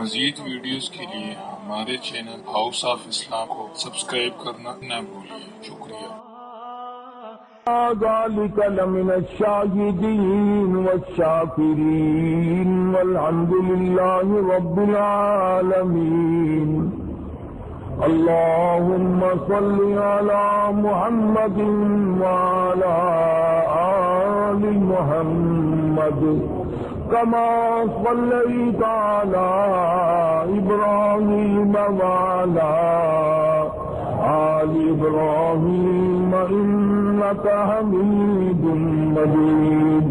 مزید ویڈیوز کے لیے ہمارے چینل ہاؤس آف اسلام کو سبسکرائب کرنا نہ بھولیے۔ شکریہ۔ ذلك لمن الشاهدين والشاكرين والحمد لله رب العالمين۔ اللهم صل على محمد وعلى آل محمد كما صليت على إبراهيم وعلى آل إبراهيم إنك حميد مجيد۔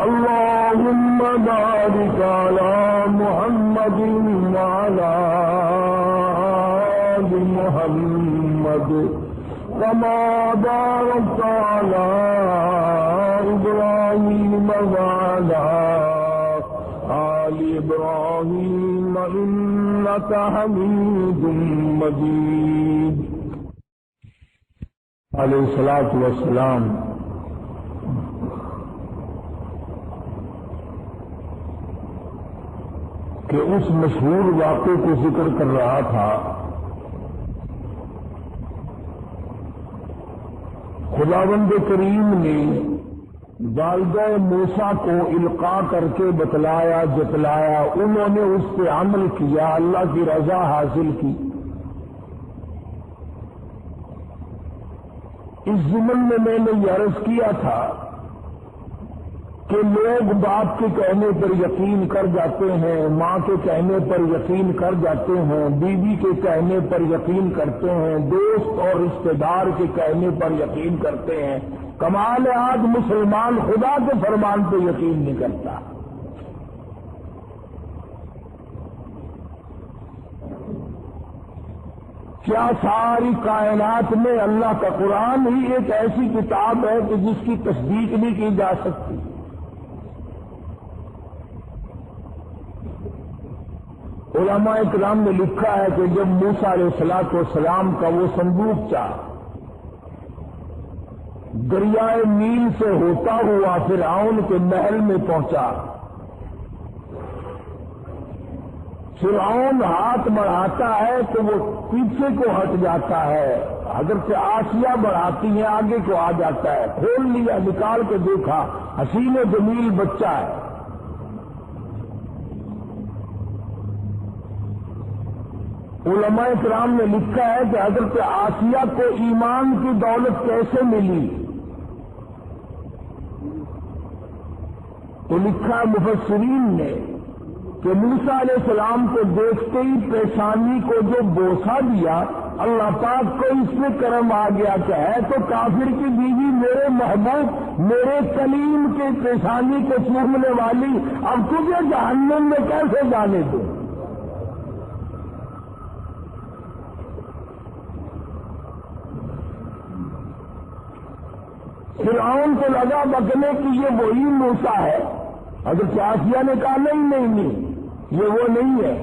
اللهم بارك على محمد وعلى آل محمد كما باركت على إبراهيم وعلى آل إبراهيم إنك حميد مجيد۔ علیہ الصلوۃ والسلام کہ اس مشہور واقعے کو ذکر کر رہا تھا۔ خداوند کریم نے والدہ موسیٰ کو القاء کر کے بتلایا جتلایا، انہوں نے اس پہ عمل کیا، اللہ کی رضا حاصل کی۔ اس ضمن میں نے یہ عرض کیا تھا کہ لوگ باپ کے کہنے پر یقین کر جاتے ہیں، ماں کے کہنے پر یقین کر جاتے ہیں، بیوی کے کہنے پر یقین کرتے ہیں، دوست اور رشتہ دار کے کہنے پر یقین کرتے ہیں۔ کمال آج مسلمان خدا کے فرمان پہ یقین نہیں کرتا۔ کیا ساری کائنات میں اللہ کا قرآن ہی ایک ایسی کتاب ہے کہ جس کی تصدیق نہیں کی جا سکتی؟ علماء کرام نے لکھا ہے کہ جب موسیٰ علیہ السلام کا وہ صندوق چاہ دریائے نیل سے ہوتا ہوا فرعون کے محل میں پہنچا، فرعون ہاتھ بڑھاتا ہے تو وہ پیچھے کو ہٹ جاتا ہے، حضرت آسیہ بڑھاتی ہیں آگے کو آ جاتا ہے، کھول لیا، نکال کے دیکھا، حسین و جمیل بچہ ہے۔ علماء کرام نے لکھا ہے کہ حضرت آسیہ کو ایمان کی دولت کیسے ملی؟ تو لکھا مفسرین نے کہ موسیٰ علیہ السلام کو دیکھتے ہی پیشانی کو جو بوسہ دیا، اللہ پاک کو اس میں کرم آ گیا کہ ہے تو کافر کی بیوی میرے محبوب میرے کلیم کے پیشانی کو چومنے والی، اب تجھے جہنم میں کیسے جانے دو؟ فرعون کو لگا بکنے کہ یہ وہی موسیٰ ہے۔ حضرت آسیہ نے کہا نہیں، یہ وہ نہیں ہے،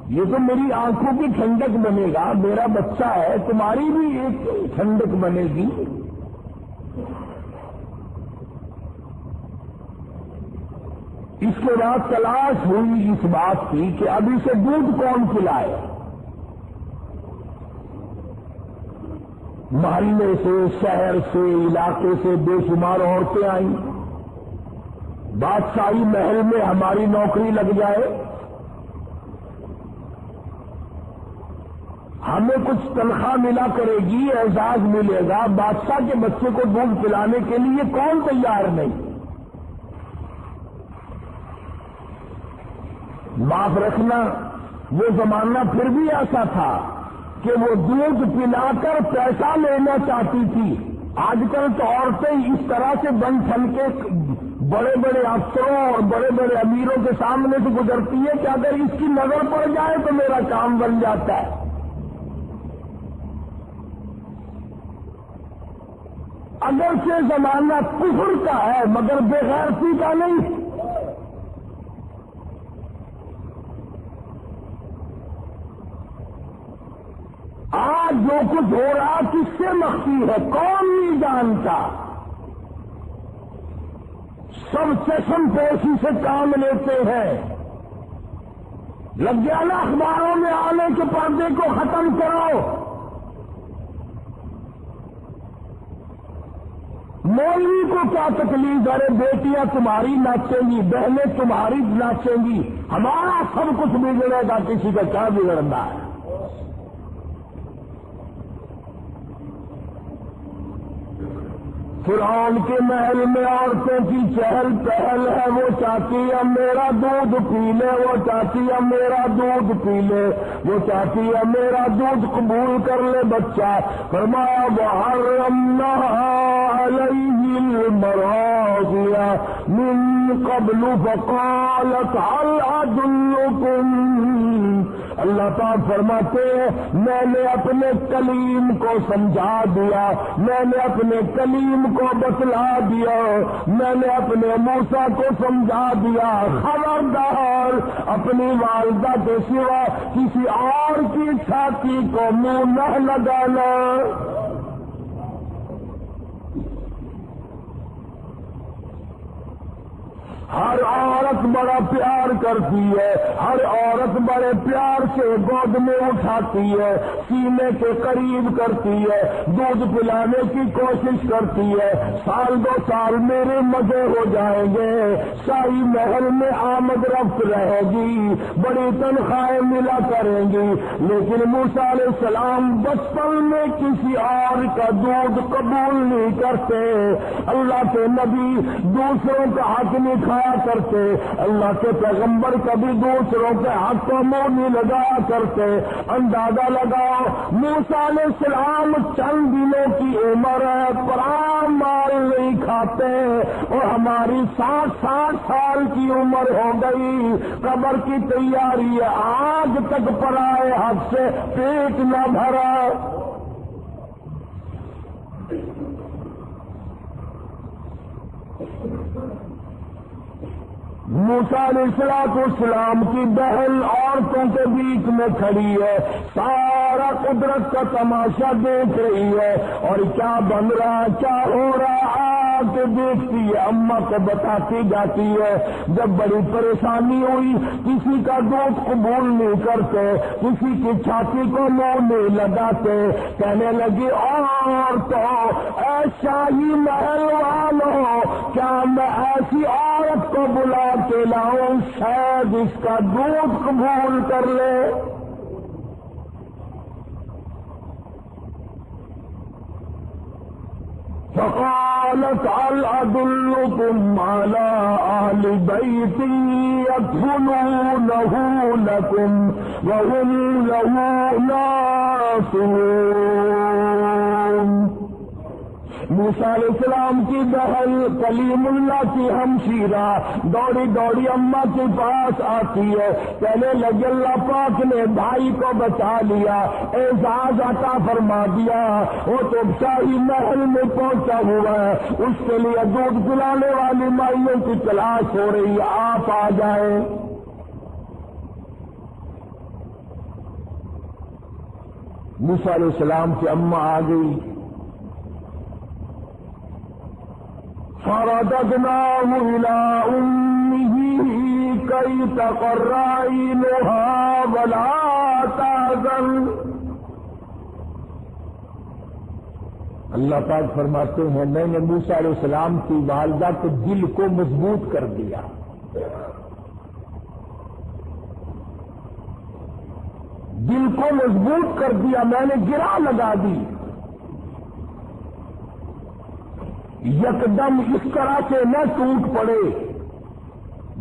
یہ تو میری آنکھوں کی ٹھنڈک بنے گا، میرا بچہ ہے، تمہاری بھی ایک ٹھنڈک بنے گی۔ اس کے بعد تلاش ہوئی اس بات کی کہ اب اسے دودھ کون پلائے۔ محلے سے، شہر سے، علاقے سے بے شمار عورتیں آئیں، بادشاہی محل میں ہماری نوکری لگ جائے، ہمیں کچھ تنخواہ ملا کرے گی، اعزاز ملے گا، بادشاہ کے بچے کو دودھ پلانے کے لیے کون تیار نہیں؟ معاف رکھنا، وہ زمانہ پھر بھی ایسا تھا کہ وہ دودھ پلا کر پیسہ لینا چاہتی تھی۔ آج کل تو عورتیں اس طرح سے بن ٹھن کے بڑے بڑے افسروں اور بڑے بڑے امیروں کے سامنے سے گزرتی ہے کہ اگر اس کی نظر پڑ جائے تو میرا کام بن جاتا ہے۔ اگرچہ زمانہ کفر کا ہے مگر بے غیرتی کا نہیں۔ آج جو کچھ ہو رہا کس سے مخفی ہے، کون نہیں جانتا؟ سب چشم پوشی سے کام لیتے ہیں، لگ گیا نا اخباروں میں آنے کے پردے کو ختم کرو. مولوی کو کیا تکلیف ہے؟ بیٹیاں تمہاری ناچیں گی، بہنیں تمہاری ناچیں گی، ہمارا سب کچھ بگڑے گا، کسی کا کیا بگڑنا ہے؟ فرعون کے محل میں عورتوں کی چہل پہل ہے، وہ چاہتی ہے میرا دودھ پی لے، وہ چاہتی ہے میرا دودھ پی لے، وہ چاہتی ہے میرا دودھ قبول کر لے بچہ. فرمایا وحرمنا علیہ المراضع من قبل فقالت هل ادلکم. اللہ تعالیٰ فرماتے ہیں میں نے اپنے کلیم کو سمجھا دیا، میں نے اپنے کلیم کو بتلا دیا، میں نے اپنے موسیٰ کو سمجھا دیا، خبردار اپنی والدہ کے سوا کسی اور کی چھاتی کو منہ نہ لگانا. ہر عورت بڑا پیار کرتی ہے، ہر عورت بڑے پیار سے گود میں اٹھاتی ہے، سینے کے قریب کرتی ہے، دودھ پلانے کی کوشش کرتی ہے. سال 2 سال میرے مزے ہو جائیں گے، شاہی محل میں آمد رفت رہے گی، بڑی تنخواہیں ملا کریں گی. لیکن موسیٰ علیہ السلام بچپن میں کسی اور کا دودھ قبول نہیں کرتے. اللہ کے نبی دوسروں کا حق نہیں کھایا کرتے، اللہ کے پیغمبر کبھی دوسروں کے حق کو منہ نہیں لگایا کرتے. اندازہ لگاؤ موسیٰ علیہ السلام چند دنوں کی عمر ہے، پرام مال نہیں کھاتے، اور ہماری 60 سال کی عمر ہو گئی، قبر کی تیاری ہے، آج تک پرائے حق سے پیٹ نہ بھرا. موسیٰ علیہ السلام کی بہن عورتوں کے بیچ میں کھڑی ہے، سارا قدرت کا تماشا دیکھ رہی ہے، اور کیا بن رہا کیا ہو رہا کے دیکھتی ہے، اماں کو بتاتی جاتی ہے. جب بڑی پریشانی ہوئی، کسی کا دودھ قبول نہیں کرتے، کسی کی چھاتی کو منہ نہیں لگاتے، کہنے لگی اور تو اے شاہی محل والوں، کیا میں ایسی عورت کو بلا کے لاؤں شاید اس کا دودھ قبول کر لے. فقالت هل أدلكم على أهل بيت يكفلونه لكم وهم له ناصرون. موسیٰ علیہ السلام کی بہن کلیم اللہ کی ہمشیرہ دوڑی دوڑی اماں کے پاس آتی ہے، کہنے لگے اللہ پاک نے بھائی کو بچا لیا، اعزاز عطا فرما دیا، وہ تو شاہی محل میں پہنچا ہوا ہے، اس کے لیے دودھ پلانے والی مائیوں کی تلاش ہو رہی ہے، آپ آ جائیں. موسیٰ علیہ السلام کی اماں آ گئی. فرددناه إلى أمه كي تقر عينها ولا تحزن. اللہ پاک فرماتے ہیں میں نے موسیٰ علیہ السلام کی والدہ کے دل کو مضبوط کر دیا. دل کو مضبوط کر دیا، میں نے گرا لگا دی. یکدم اس طرح سے نہ ٹوٹ پڑے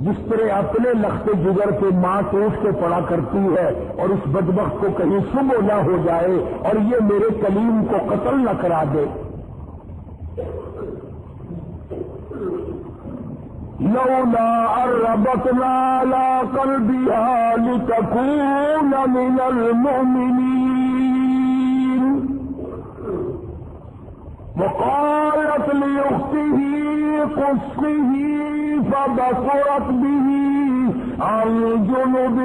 جس طرح اپنے لختے جگر پہ ماں ٹوٹ کے پڑا کرتی ہے، اور اس بدبخت کو کہیں صبح نہ ہو جائے اور یہ میرے کلیم کو قتل نہ کرا دے. لولا ربطنا على قلبها لتكون من المؤمنين. وقالت لأخته قصه فبصرت به عن جنب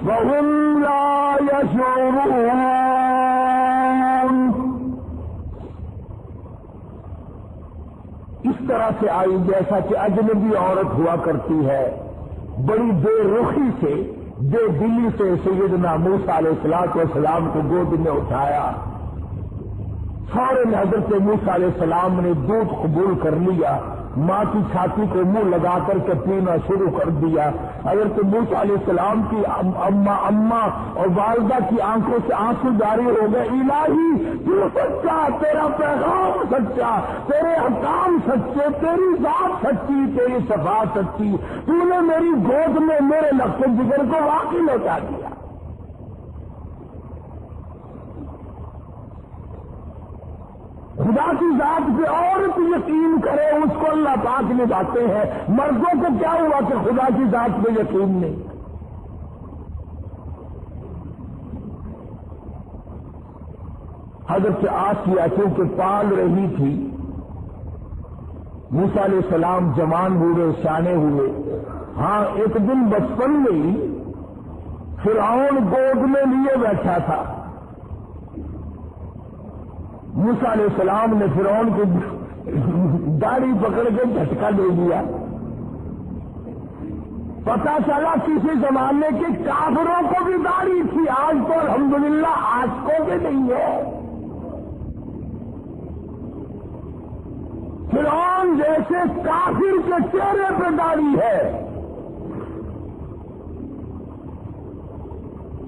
وهم لا يشعرون. اس طرح سے آئی جیسا کہ اجنبی عورت ہوا کرتی ہے، بڑی بے رخی سے بے دلی سے سیدنا موسیٰ علیہ السلام کو گود میں اٹھایا، فوراً حضرت موسیٰ علیہ السلام نے دودھ قبول کر لیا، ماں کی چھاتی کو منہ لگا کر کے پینا شروع کر دیا۔ حضرت موسیٰ علیہ السلام کی اماں اور والدہ کی آنکھوں سے آنسو جاری ہو گئے، الہی تو سچا، تیرا پیغام سچا، تیرے احکام سچے، تیری ذات سچی، تیری صفات سچی، تو نے میری گود میں میرے لفظ جگر کو واقعی لوٹا دیا۔ خدا کی ذات پہ عورت یقین کرے اس کو اللہ پاک نبھاتے ہیں، مردوں کو کیا ہوا کہ خدا کی ذات پہ یقین نہیں؟ حضرت آسیہ چونکہ پال رہی تھی، موسیٰ علیہ السلام جوان ہوئے، سیانے ہوئے، ہاں ایک دن بچپن میں ہی فرعون گود میں لیے بیٹھا تھا، موسیٰ علیہ السلام نے فرعون کی داڑھی پکڑ کے جھٹکا دے دیا۔ پتا چلا کسی زمانے کے کافروں کو بھی داڑھی تھی، آج تو الحمدللہ عاشقوں کے نہیں ہے۔ فرعون جیسے کافر کے چہرے پہ داڑھی ہے،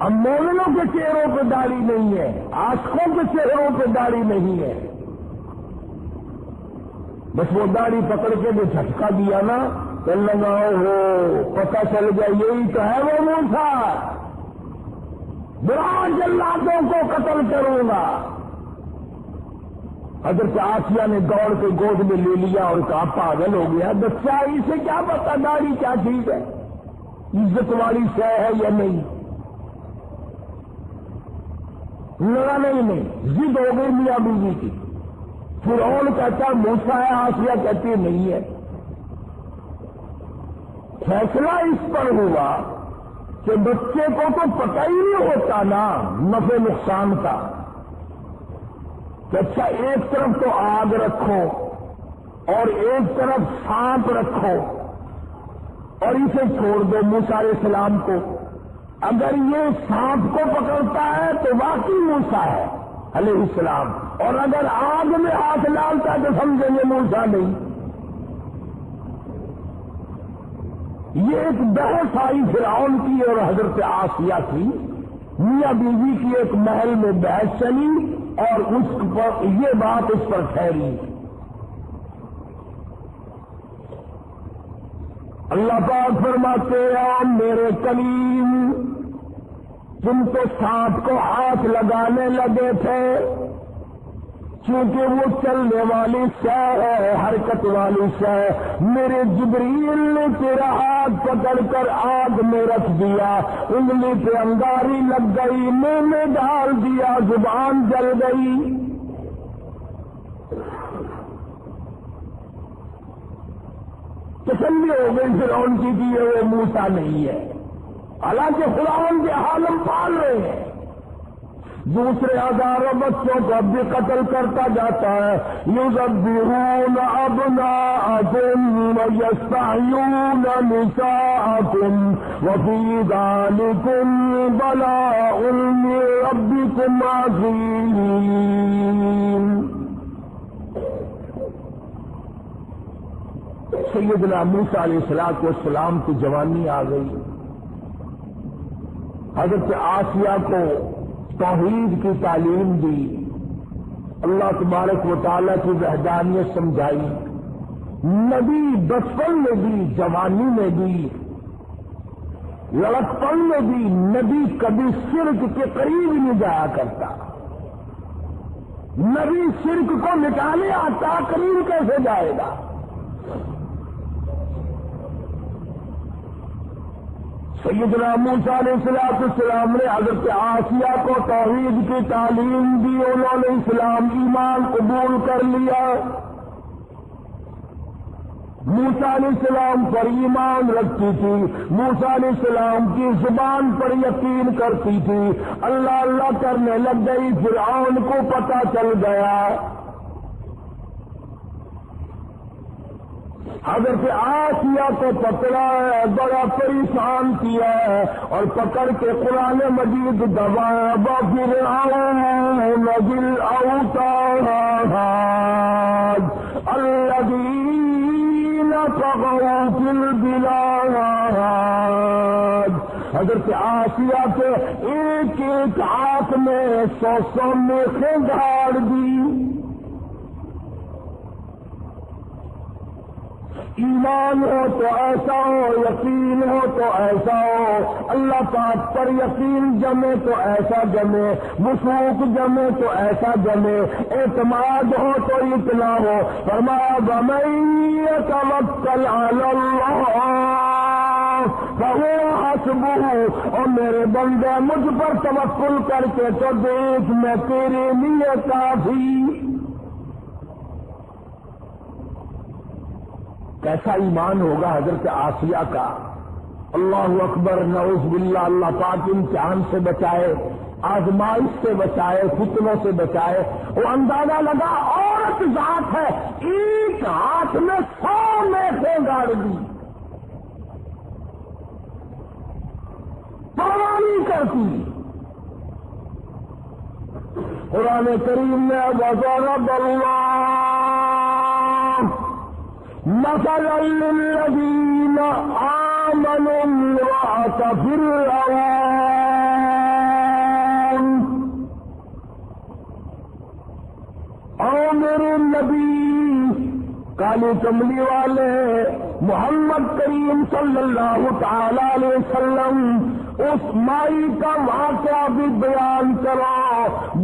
اب مومنوں کے چہروں پہ داڑھی نہیں ہے، عاشقوں کے چہروں پہ داڑھی نہیں ہے۔ بس وہ داڑھی پکڑ کے جو جھٹکا دیا نا، تو لگاؤ ہو پتہ چل گیا یہی تو ہے وہ موسیٰ، برا جلادوں کو قتل کروں گا۔ حضرت آسیہ نے دوڑ کے گود میں لے لیا اور کہا پاگل ہو گیا بچہ، اسے کیا پتا داڑھی کیا چیز ہے، عزت والی شے ہے یا نہیں؟ لڑا نہیں، ضد ہو گئی میاں بیوی کی۔ فرعون کہتا موسیٰ ہے، آسیہ کہتی نہیں ہے۔ فیصلہ اس پر ہوا کہ بچے کو تو پتہ ہی نہیں ہوتا نا نفع نقصان کا، کہ اچھا ایک طرف تو آگ رکھو اور ایک طرف سانپ رکھو اور اسے چھوڑ دو موسیٰ علیہ السلام کو، اگر یہ سانپ کو پکڑتا ہے تو واقعی موسیٰ ہے علیہ السلام، اور اگر آگ میں ہاتھ ڈالتا ہے تو سمجھیں گے موسیٰ نہیں۔ یہ ایک بحث آئی فرعون کی اور حضرت آسیہ کی، میاں بیوی کی ایک محل میں بحث چلی اور اس پر یہ بات اس پر ٹھہری۔ اللہ پاک فرماتے ہیں میرے کلیم تم تو سانپ کو ہاتھ لگانے لگے تھے، چونکہ وہ چلنے والی شے ہے، حرکت والی شے، میرے جبریل نے تیرا ہاتھ پکڑ کر آگ میں رکھ دیا، انگلی پہ انگاری لگ گئی، منہ میں ڈال دیا، زبان جل گئی۔ تسلی ہو گئی فرعون کی کہ یہ وہ موسیٰ نہیں ہے، حالانکہ فرعون کے عالم پال رہے ہیں، دوسرے ہزاروں بچوں کو اب بھی قتل کرتا جاتا ہے۔ یذبحون ابناءکم ویستحیون نساءکم وفی ذلکم بلاء من ربکم عظیم۔ سیدنا موسیٰ علیہ السلام کی جوانی آ گئی، حضرت آسیہ کو توحید کی تعلیم دی، اللہ تبارک و تعالیٰ کی وحدانیت سمجھائی، نبی بچپن میں بھی، جوانی میں بھی، لڑکپن میں بھی نبی کبھی شرک کے قریب نہیں جایا کرتا، نبی شرک کو مٹانے آتا، قریب کیسے جائے گا؟ سیدنا موسیٰ علیہ السلام نے حضرت آسیہ کو توحید کی تعلیم دی، انہوں نے اسلام ایمان قبول کر لیا، موسیٰ علیہ السلام پر ایمان رکھتی تھی، موسیٰ علیہ السلام کی زبان پر یقین کرتی تھی، اللہ اللہ کرنے لگ گئی، فرعون کو پتہ چل گیا، حضرت آسیہ کو پکڑا ہے، بڑا پریشان کیا ہے اور پکڑ کے قرآن مجید دبایا، وَفِرْعَوْنَ ذِي الْأَوْتَادِ الَّذِينَ طَغَوْا فِي الْبِلَادِ۔ حضرت آسیہ کے ایک ایک ہاتھ میں 100 میخیں گاڑ دی۔ ایمان ہو تو ایسا ہو، یقین ہو تو ایسا ہو، اللہ پاک پر یقین جمے تو ایسا جمے، وثوق جمے تو ایسا جمے، اعتماد ہو تو اتنا ہو۔ فرمایا وَمَن يَتَوَکَّلْ عَلَى اللَّهِ فَهُوَ حَسْبُهُ، اور میرے بندے مجھ پر توکل کر کے تو دیکھ میں تیرے لیے کافی۔ کیسا ایمان ہوگا حضرت آسیہ کا، اللہ اکبر، نعوذ باللہ۔ اللہ پاک امتحان سے بچائے، آزمائش سے بچائے، فتنوں سے بچائے۔ وہ اندازہ لگا عورت ذات ہے، ایک ہاتھ میں 100 میخیں گاڑ دی، پرواہ نہیں کرتی۔ قرآن کریم میں وَضَرَبَ اللَّهُ مَثَلًا لِّلَّذِينَ آمَنُوا امْرَأَتَ فِرْعَوْنَ، اور میرے نبی کالی کملی والے محمد کریم صلی اللہ تعالی علیہ وسلم اس مائی کا واقعہ بھی بیان کرو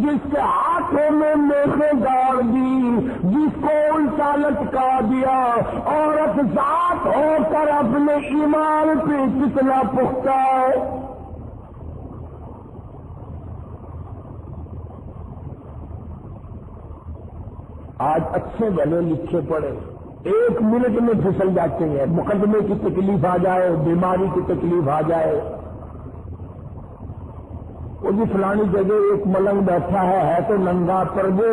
جس کے ہاتھوں میں میخیں گاڑ دی، جس کو الٹا لٹکا دیا، عورت ذات ہو کر اپنے ایمان پہ کتنا پختہ ہے۔ آج اچھے بھلے لکھے پڑے 1 منٹ میں پھسل جاتے ہیں، مقدمے کی تکلیف آ جائے، بیماری کی تکلیف آ جائے، وہ جی فلانی جگہ ایک ملنگ بیٹھا ہے تو ننگا، پر وہ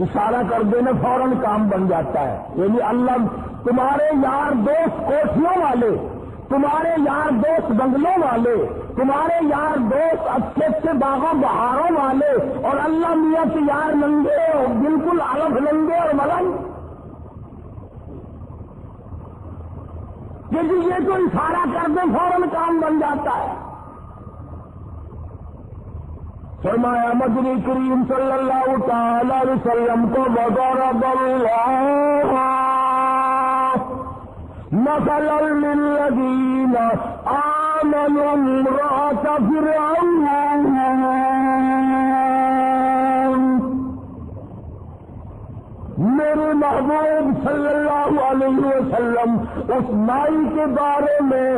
اشارہ کر دینا فوراً کام بن جاتا ہے۔ یعنی اللہ تمہارے یار دوست کوٹھیوں والے، تمہارے یار دوست بنگلوں والے، تمہارے یار دوست اچھے اچھے باغوں بہاروں والے، اور اللہ میاں کے یار ننگے، بالکل الگ ننگے اور ملنگ۔ یہ تو اشارہ کر دیں فوراً کام بن جاتا ہے۔ فرمایا مدنی کریم صلی اللہ تعالی علیہ وسلم کو وَضَرَبَ اللَّهُ مَثَلًا لِّلَّذِينَ آمَنُوا امْرَأَتَ فِرْعَوْنَ، میرے محبوب صلی اللہ علیہ وسلم اس مائی کے بارے میں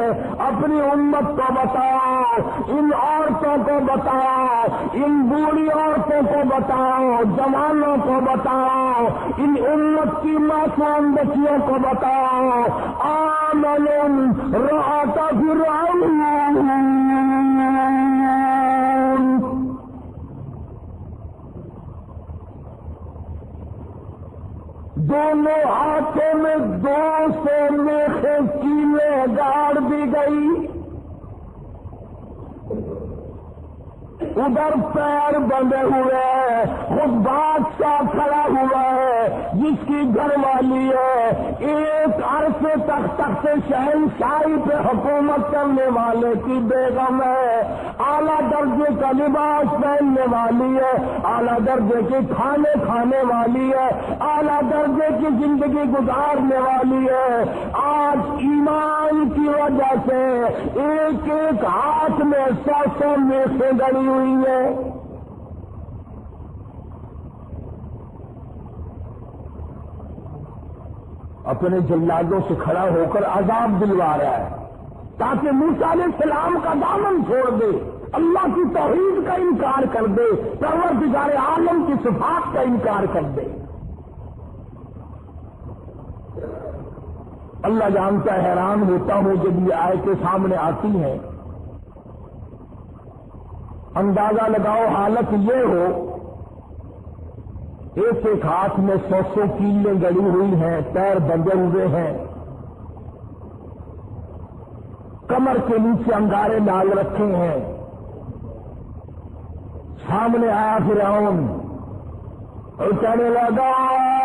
اپنی امت کو بتاؤ، ان عورتوں کو بتاؤ، ان بوڑھی عورتوں کو بتاؤ، جوانوں کو بتاؤ، ان امت کی معصوم بچیوں کو بتاؤ۔ آمنوا امرأۃ فرعون، دونوں ہاتھوں میں 200 میخیں کیلیں گاڑ دی گئی، ادھر پیر بندھے ہوئے، خود بادشاہ کھڑا ہوا ہے جس کی گھر والی ہے، ایک عرصے تک تخت شہنشاہی پہ حکومت کرنے والے کی بیگم ہے، اعلیٰ درجے کا لباس پہننے والی ہے، اعلیٰ درجے کے کھانے کھانے والی ہے، اعلیٰ درجے کی زندگی گزارنے والی ہے۔ آج ایمان کی وجہ سے ایک ایک ہاتھ میں 100 میخیں گڑی ہوئی ہے۔ اپنے جلادوں سے کھڑا ہو کر عذاب دلوا رہا ہے تاکہ موسیٰ علیہ السلام کا دامن چھوڑ دے، اللہ کی توحید کا انکار کر دے، پروردگار عالم کی صفات کا انکار کر دے۔ اللہ جانتا ہے، حیران ہوتا ہوں جب یہ آیتیں سامنے آتی ہیں۔ اندازہ لگاؤ حالت یہ ہو، ایک ایک ہاتھ میں 100 کیلیں گڑی ہوئی ہیں، پیر بندھے ہوئے ہیں، کمر کے نیچے انگارے ڈال رکھے ہیں. سامنے آیا فرعون اور کہنے لگا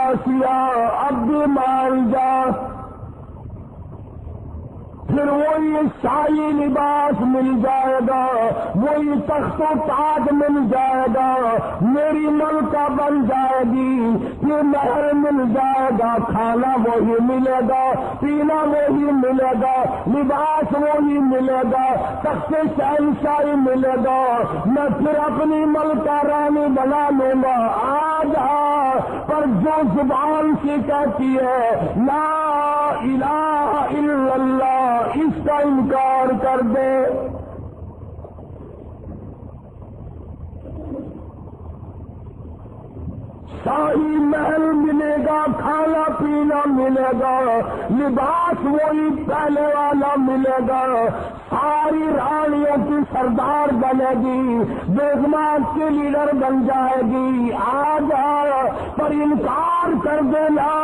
آسیہ اب بھی مان جا. پھر وہی شاہی لباس مل جائے گا, وہی تخت و تاج مل جائے گا, میری ملکہ بن جائے گی, پھر مہر مل جائے گا, کھانا وہی ملے گا, پینا وہی ملے گا, لباس وہی ملے گا, تخت شہنشاہی ملے گا, میں پھر اپنی ملکہ رانی بنا لوں گا. آج پر جو زبان سے کہتی ہے لا الہ الا اللہ, اس کا انکار کر دے. شاہی محل ملے گا, کھانا پینا ملے گا, لباس وہی پہلے والا ملے گا, ساری رانیوں کی سردار بنے گی, بیگمات کی لیڈر بن جائے گی. آ جا پر انکار کر دے لا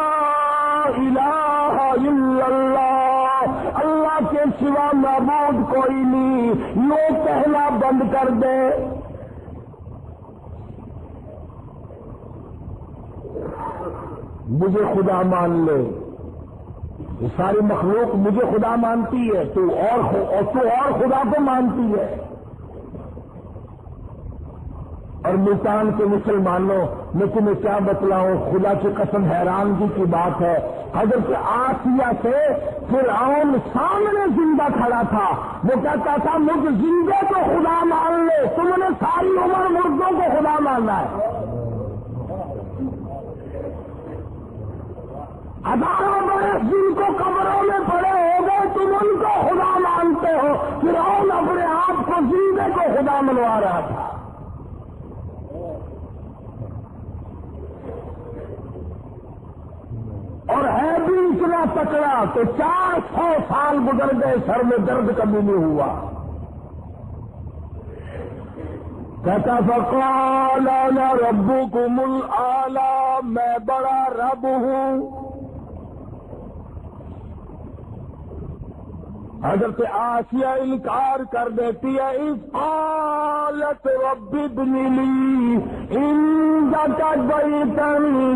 الہ الا اللہ, اللہ کے سوا معبود کوئی نہیں, یہ کہنا بند کر دے. مجھے خدا مان لے, یہ ساری مخلوق مجھے خدا مانتی ہے, تو اور خدا کو مانتی ہے. اور ملتان کے مسلمانوں میں تمہیں کیا بتلاؤں, خدا کی قسم حیرانگی کی بات ہے. حضرت آسیہ سے فرعون سامنے زندہ کھڑا تھا, وہ کہتا تھا مجھ زندے کو خدا مان لے, تم نے ساری عمر مردوں کو خدا ماننا ہے. ہزاروں برس جن کو قبروں میں پڑے ہو گئے تم ان کو خدا مانتے ہو. فرعون اپنے آپ کو زندے کو خدا منوا رہا تھا. اور ہے بھی اتنا تکڑا تو 400 سال گزر گئے, سر میں درد کبھی نہیں ہوا. کہتا فقال انا ربکم الاعلی, میں بڑا رب ہوں. حضرت آسیہ انکار کر دیتی ہے. اس قالت رب ابن لی عندک بیتا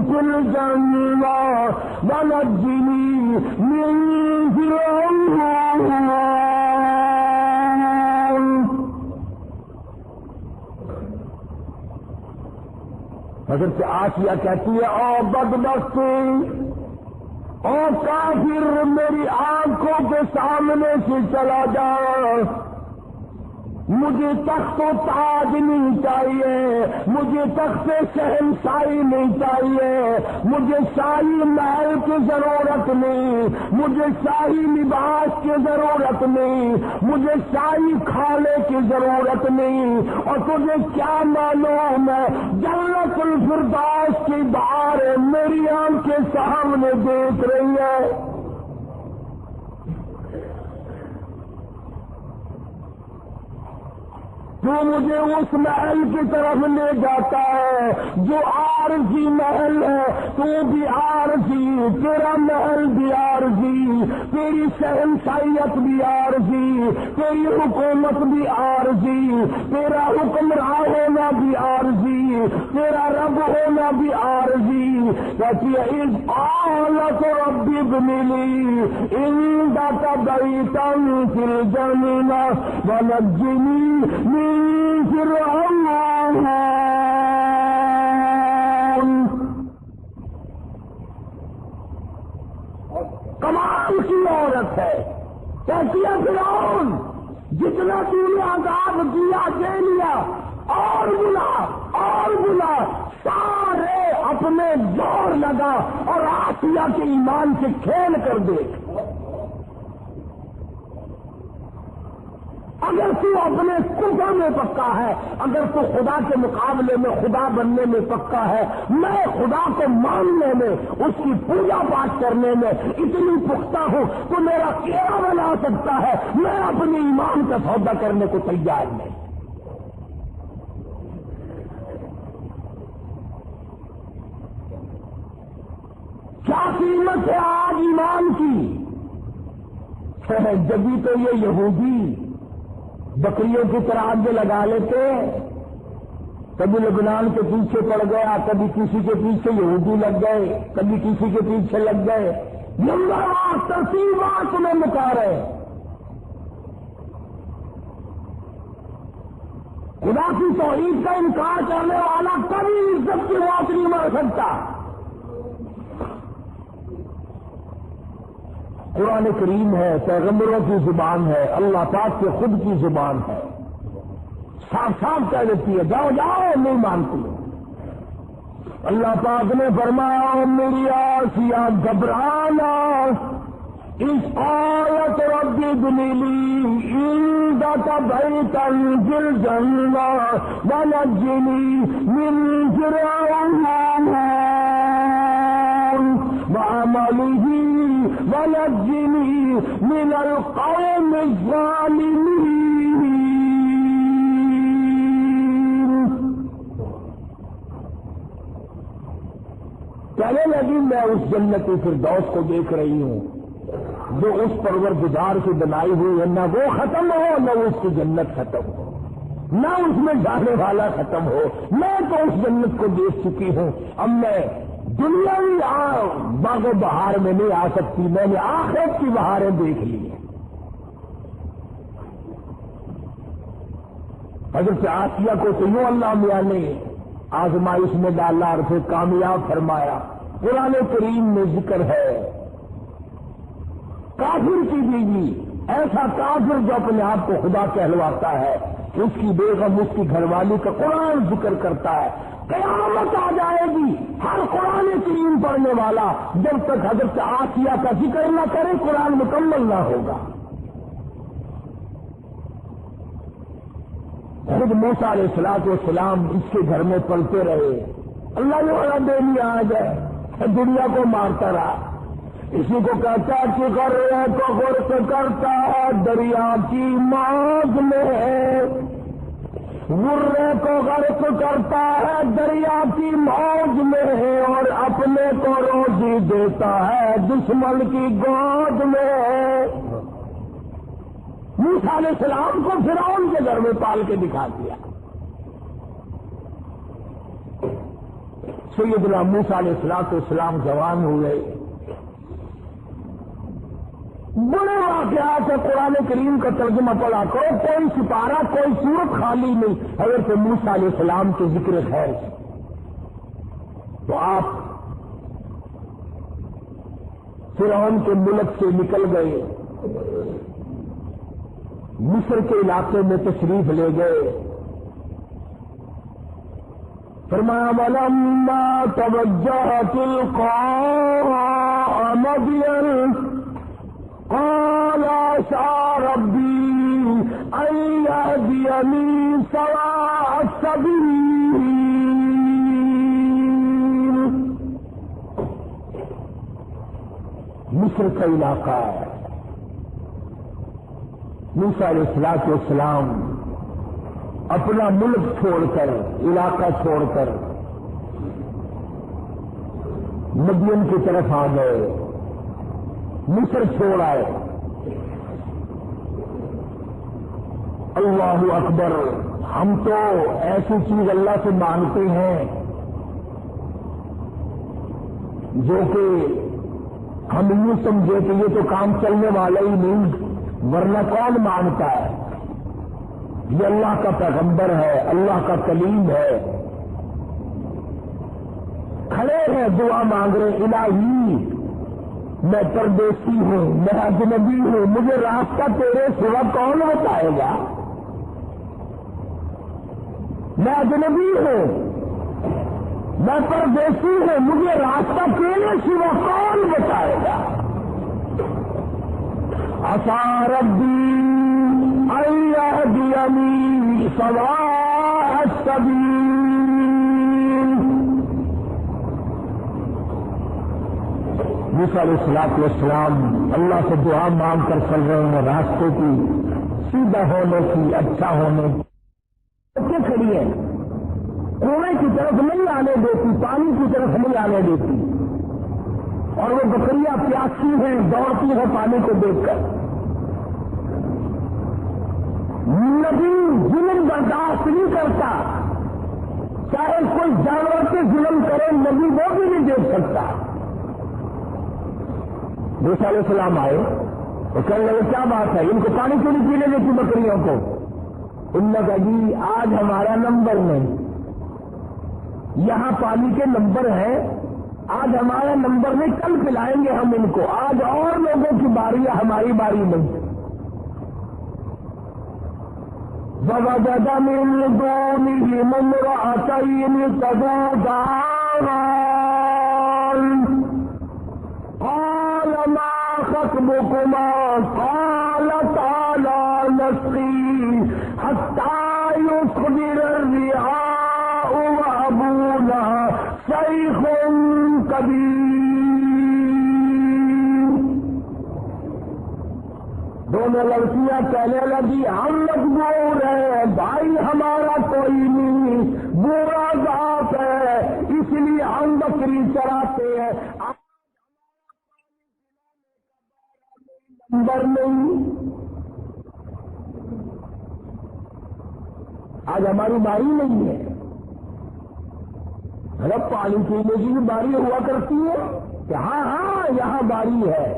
فی الجنہ ونجنی من فرعون. حضرت آسیہ کہتی ہے او بدبختی, او کافر, میری آنکھوں کے سامنے سے چلا جا, مجھے تخت و تاج نہیں چاہیے, مجھے تخت شہنشاہی نہیں چاہیے, مجھے شاہی محل کی ضرورت نہیں, مجھے شاہی لباس کی ضرورت نہیں, مجھے شاہی کھانے کی ضرورت نہیں. اور تجھے کیا معلوم ہے, جنت الفردوس کی بہاریں میری آنکھیں سامنے دیکھ رہی ہے. تو مجھے اس محل کی طرف لے جاتا ہے جو عارضی محل ہے. تو بھی عارضی, تیرا محل بھی عارضی, تیری شہنشاہیت بھی عارضی, تیری حکومت بھی عارضی, تیرا حکمراں ہونا بھی عارضی, تیرا رب ہونا بھی عارضی. کہتی ہے اذ قالت رب ابن لی عندک بیتا فی الجنہ ونجنی من فرعون. کمال کی عورت ہے. کہتی ہے فرعون جتنا تو نے عذاب دیا دے لیا, اور بلا اور بلا. سارے اپنے زور لگا اور آسیہ کے ایمان سے کھیل کر دیکھ. اگر تو اپنے کفر میں پکا ہے, اگر تو خدا کے مقابلے میں خدا بننے میں پکا ہے, میں خدا کو ماننے میں, اس کی پوجا پاٹ کرنے میں اتنی پختہ ہوں تو میرا کیا بنا سکتا ہے. میں اپنے ایمان کا سودا کرنے کو تیار نہیں. کیا قیمت ہے آج ایمان کی؟ جبھی تو یہ یہودی بکریوں کی طرح آگے لگا لیتے، کبھی لبنان کے پیچھے پڑ گیا، کبھی کسی کے پیچھے یہودی لگ گئے، کبھی کسی کے پیچھے لگ گئے، نمبر ترتیبات میں مکا رہے۔ خدا کی توحید کا انکار کرنے والا کبھی عزت کی موت نہیں مر سکتا۔ قرآن کریم ہے، پیغمبروں کی زبان ہے، اللہ پاک کے خود کی زبان ہے، صاف صاف کہہ دیتی ہے جاؤ جاؤ، نہیں مانتی۔ اللہ پاک نے فرمایا میری آسیہ گھبرانا، اس آیت ربی دلیلی عندک بیتا فی الجنہ ونجنی من فرعون وعملہ ونجنی من القوم الظالمین۔ کہنے لگی میں اس جنت فردوس کو دیکھ رہی ہوں جو اس پروردگار کی بنائی ہوئی ہے، نہ وہ ختم ہو نہ اس کی جنت ختم ہو، نہ اس میں جانے والا ختم ہو۔ میں تو اس جنت کو دیکھ چکی ہوں، اب میں دنیاوی باغ و بہار میں نہیں آ سکتی، میں نے آخرت کی بہاریں دیکھ لی ہیں۔ حضرت عاسیہ کو تو یوں اللہ میاں نے آزمائش میں ڈالا اور پھر کامیاب فرمایا۔ قرآن کریم میں ذکر ہے کافر کی بیوی، ایسا کافر جو اپنے آپ کو خدا کہلواتا ہے کہ اس کی بیگم اس کی گھر والی کا قرآن ذکر کرتا ہے، قیامت آ جائے گی ہر قرآن کریم پڑھنے والا جب تک حضرت عاسیہ کا ذکر نہ کرے قرآن مکمل نہ ہوگا۔ خود موسیٰ علیہ السلام اس کے گھر میں پلتے رہے، اللہ نے بڑا دے لیا آ جائے، دنیا کو مارتا رہا۔ اسی کو کہتا ہے کہ غرے کو غرق کرتا ہے دریا کی موج میں، غرے کو غرق کرتا ہے دریا کی موج میں، اور اپنے کو روزی دیتا ہے دشمن کی گود میں۔ موسیٰ علیہ السلام کو فرعون کے گھر میں پال کے دکھا دیا۔ سیدنا موسیٰ علیہ السلام جوان ہوئے، بڑے واقعات ہے، قرآن کریم کا ترجمہ پڑھا کرو، کوئی سپارہ کوئی صورت خالی نہیں حضرت موسیٰ علیہ السلام کے ذکر خیر سے۔ تو آپ فرعون کے ملک سے نکل گئے، مصر کے علاقے میں تشریف لے گئے۔ فرمایا وَلَمَّا تَوَجَّهَ تِلْقَاءَ مَدْيَنَ قال عسى ربي أن يهديني سواء السبيل۔ مصر کا علاقہ ہے، موسیٰ علیہ السلام اپنا ملک چھوڑ کر، علاقہ چھوڑ کر مدین کی طرف آ گئے، مصر چھوڑ آئے۔ اللہ اکبر، ہم تو ایسی چیز اللہ سے مانگتے ہیں جو کہ ہم یوں سمجھے کہ یہ تو کام چلنے والا ہی نہیں، ورنہ کون مانتا ہے؟ یہ اللہ کا پیغمبر ہے، اللہ کا کلیم ہے، کھڑے ہیں دعا مانگ رہے، الہی میں پردیسی ہوں، میں اجنبی ہوں، مجھے راستہ تیرے سوا کون بتائے گا؟ میں اجنبی ہوں، میں پردیسی ہوں، مجھے راستہ تیرے سوا کون بتائے گا؟ عسى ربي أن يهديني سواء السبيل۔ موسیٰ علیہ السلام اللہ سے دعا مانگ کر چل رہے ہیں راستے کی سیدھا ہونے کی، اچھا ہونے کی، کھڑی ہے، کنویں کی طرف نہیں آنے دیتی، پانی کی طرف نہیں آنے دیتی، اور وہ بکریاں پیاسی ہیں، دوڑتی ہیں پانی کو دیکھ کر۔ نبی ظلم برداشت نہیں کرتا، چاہے کوئی جانور کے ظلم کرے نبی وہ بھی نہیں دیکھ سکتا۔ موسیٰ علیہ السلام آئے تو کہنے لگے کیا بات ہے، ان کو پانی کیوں نہیں پینے دیتی بکریوں کو؟ ان نے کہا جی آج ہمارا نمبر نہیں، یہاں پانی کے نمبر ہیں، آج ہمارا نمبر نہیں، کل پلائیں گے ہم ان کو، آج اور لوگوں کی باری ہے، ہماری باری نہیں۔ وَوَجَدَ مِن دُونِهِمُ امْرَأَتَيْنِ تَذُودَانِ قَالَ مَا خَطْبُكُمَا قَالَتَا لَا نَسْقِي حَتَّىٰ يُصْدِرَ الرِّعَاءُ وَأَبُونَا شَيْخٌ كَبِيرٌ۔ دونوں لڑکیاں کہنے لگی ہم مجبور ہیں، بھائی ہمارا کوئی نہیں، برا ذات ہے، اس لیے ہم بکری چراتے ہیں، نمبر نہیں، آج ہماری باری نہیں ہے۔ ارب پانی پینے کی بھی باری ہوا کرتی ہے کہ ہاں ہاں یہاں باری ہے۔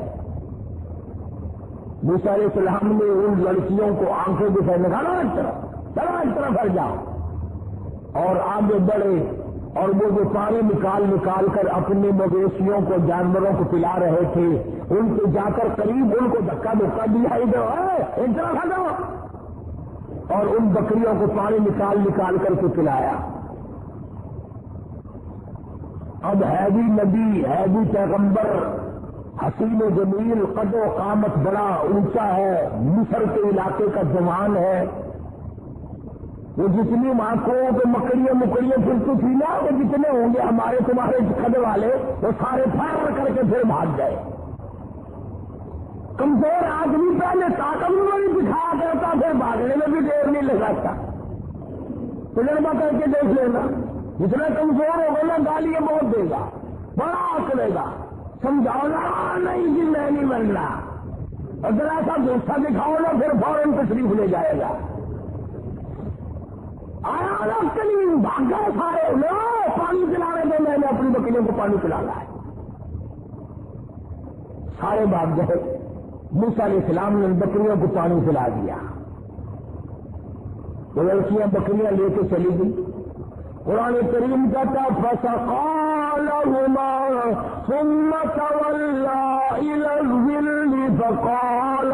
موسیٰ علیہ السلام نے ان لڑکیوں کو آنکھوں دکھائے، نکالا ایک طرف ہٹ جاؤ، اور آگے بڑھے، اور وہ جو پانی نکال کر اپنے مویشیوں کو جانوروں کو پلا رہے تھے، ان کو جا کر قریب ان کو دھکا دیا، ایک طرف ہٹو، اور ان بکریوں کو پانی نکال کر کے پلایا۔ اب ہے بھی نبی، ہے بھی پیغمبر، حسین و جمیل، قد و قامت بڑا اونچا ہے، مصر کے علاقے کا جوان ہے، وہ جتنی آنکھوں پہ مکڑیاں پھرتی تھی نا، وہ جتنے ہوں گے ہمارے تمہارے قد والے، وہ سارے پھاڑ کر کے پھر بھاگ گئے۔ کمزور آدمی پہلے طاقتور نہیں دکھایا کرتا، پھر بھاگنے میں بھی دیر نہیں لگاتا۔ تجربہ کر کے دیکھ لینا، جتنا کمزور ہوگا نا گالیاں بہت دے گا، بڑا آکڑے گا، سمجھاؤ نہیں جی میں نہیں بن رہا، اگر ایسا غصہ دکھاؤ نا پھر فوراً تشریف لے جائے گا۔ آیا نا کہیں بھاگ گئے سارے، لو پانی پلا رہے تھے، میں نے اپنی بکریوں کو پانی پلانا ہے، سارے بھاگ گئے۔ موسیٰ علیہ السلام نے بکریوں کو پانی پلا دیا، وہ لڑکیاں بکریاں لے کے چلی گئی۔ قرآن کریم کہتا فَسَقَىٰ لَهُمَا ثُمَّ تَوَلَّىٰ إِلَى الظِّلِّ فَقَالَ